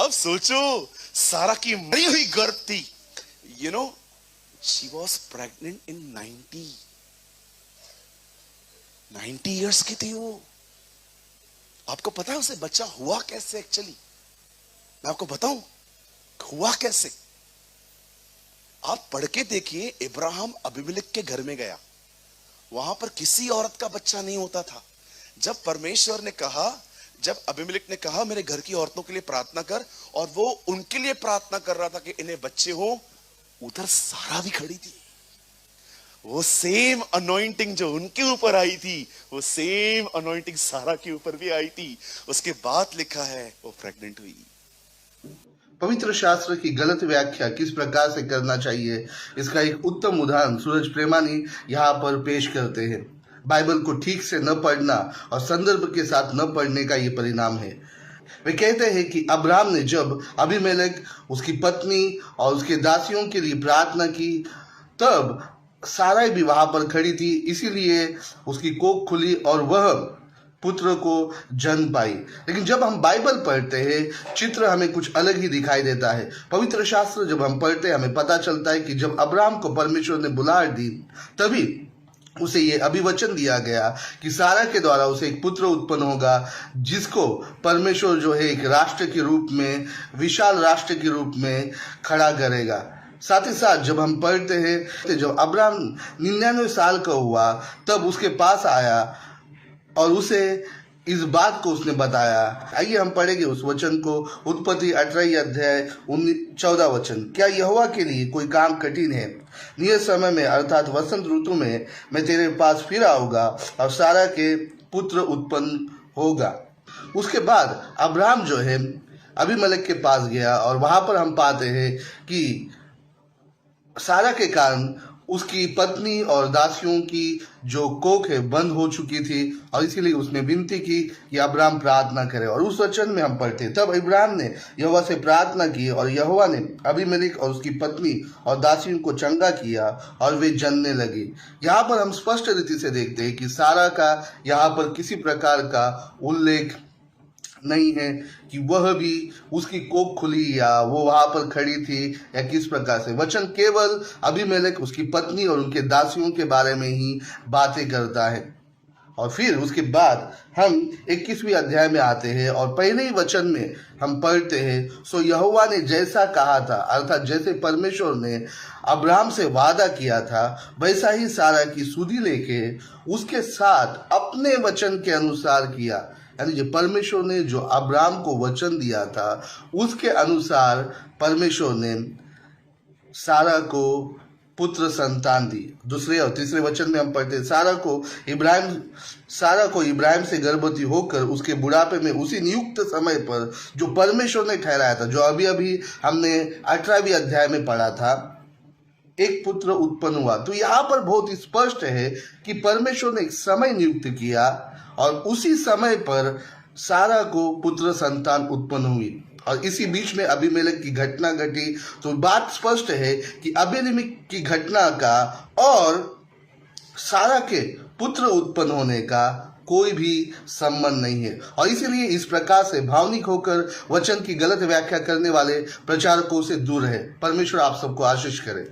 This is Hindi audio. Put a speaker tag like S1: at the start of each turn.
S1: अब सोचो, सारा की मरी हुई गर्भ थी, she was pregnant in 90 years की थी वो। आपको पता है उसे बच्चा हुआ कैसे? एक्चुअली मैं आपको बताऊं हुआ कैसे। आप पढ़ के देखिए, इब्राहिम अबीमेलेक के घर में गया, वहां पर किसी औरत का बच्चा नहीं होता था। जब परमेश्वर ने कहा, जब अबीमेलेक ने कहा मेरे घर की औरतों के लिए प्रार्थना कर, और वो उनके लिए प्रार्थना कर रहा था कि इन्हें बच्चे हो, उधर सारा भी खड़ी थी। वो सेम अनॉइंटिंग जो उनके ऊपर आई थी, वो सेम अनॉइंटिंग सारा के ऊपर भी आई थी। उसके बाद लिखा है वो प्रेग्नेंट हुई।
S2: पवित्र शास्त्र की गलत व्याख्या किस प्रकार से करना चाहिए, इसका एक उत्तम उदाहरण सूरज प्रेमानी यहाँ पर पेश करते हैं। बाइबल को ठीक से न पढ़ना और संदर्भ के साथ न पढ़ने का ये परिणाम है। वे कहते हैं कि अब्राहम ने जब अबीमेलेक, उसकी पत्नी और उसके दासियों के लिए प्रार्थना की, तब साराई भी वहां पर खड़ी थी, इसीलिए उसकी कोख खुली और वह पुत्र को जन्म पाई। लेकिन जब हम बाइबल पढ़ते हैं, चित्र हमें कुछ अलग ही दिखाई देता है। पवित्र शास्त्र जब हम पढ़ते हैं, हमें पता चलता है कि जब अब्राहम को परमेश्वर ने बुलाहट दी, तभी उसे ये अभिवचन दिया गया कि सारा के द्वारा उसे एक पुत्र उत्पन्न होगा, जिसको परमेश्वर जो है एक राष्ट्र के रूप में, विशाल राष्ट्र के रूप में खड़ा करेगा। साथ ही साथ जब हम पढ़ते हैं, जब अब्राहम 99 साल का हुआ, तब उसके पास आया और उसे इस बात को उसने बताया। आइए हम पढ़ेंगे उस वचन को, उत्पत्ति 18 अध्याय 14 वचन। क्या यहोवा के लिए कोई काम कठिन है? नियत समय में अर्थात वसंत ऋतु में मैं तेरे पास फिर आऊंगा और सारा के पुत्र उत्पन्न होगा। उसके बाद अब्राहम जो है अबीमेलेक के पास गया, और वहां पर हम पाते हैं कि सारा के कारण उसकी पत्नी और दासियों की जो कोख है बंद हो चुकी थी, और इसीलिए उसने विनती की कि अब्राहम प्रार्थना करे। और उस वचन में हम पढ़ते, तब इब्राहिम ने यहोवा से प्रार्थना की और यहोवा ने अबीमेलेक और उसकी पत्नी और दासियों को चंगा किया और वे जनने लगे। यहाँ पर हम स्पष्ट रीति से देखते हैं कि सारा का यहाँ पर किसी प्रकार का उल्लेख नहीं है कि वह भी उसकी कोख खुली या वो वहां पर खड़ी थी या किस प्रकार से। वचन केवल अबीमेलेक, उसकी पत्नी और उनके दासियों के बारे में ही बातें करता है। और फिर उसके बाद हम 21वें अध्याय में आते हैं और पहले ही वचन में हम पढ़ते हैं, सो यहोवा ने जैसा कहा था, अर्थात जैसे परमेश्वर ने अब्राहम से वादा किया था, वैसा ही सारा की सुधि लेके उसके साथ अपने वचन के अनुसार किया। यानी जो परमेश्वर ने जो अब्राहम को वचन दिया था, उसके अनुसार परमेश्वर ने सारा को पुत्र संतान दी। दूसरे और तीसरे वचन में हम पढ़ते हैं, सारा को इब्राहिम से गर्भवती होकर उसके बुढ़ापे में उसी नियुक्त समय पर जो परमेश्वर ने ठहराया था, जो अभी अभी हमने 18वें अध्याय में पढ़ा था, एक पुत्र उत्पन्न हुआ। तो यहाँ पर बहुत स्पष्ट है कि परमेश्वर ने एक समय नियुक्त किया और उसी समय पर सारा को पुत्र संतान उत्पन्न हुई। और इसी बीच में अबीमेलेक की घटना घटी। तो बात स्पष्ट है कि अबीमेलेक की घटना का और सारा के पुत्र उत्पन्न होने का कोई भी संबंध नहीं है। और इसीलिए इस प्रकार से भावनिक होकर वचन की गलत व्याख्या करने वाले प्रचारकों से दूर रहे। परमेश्वर आप सबको आशीष करे।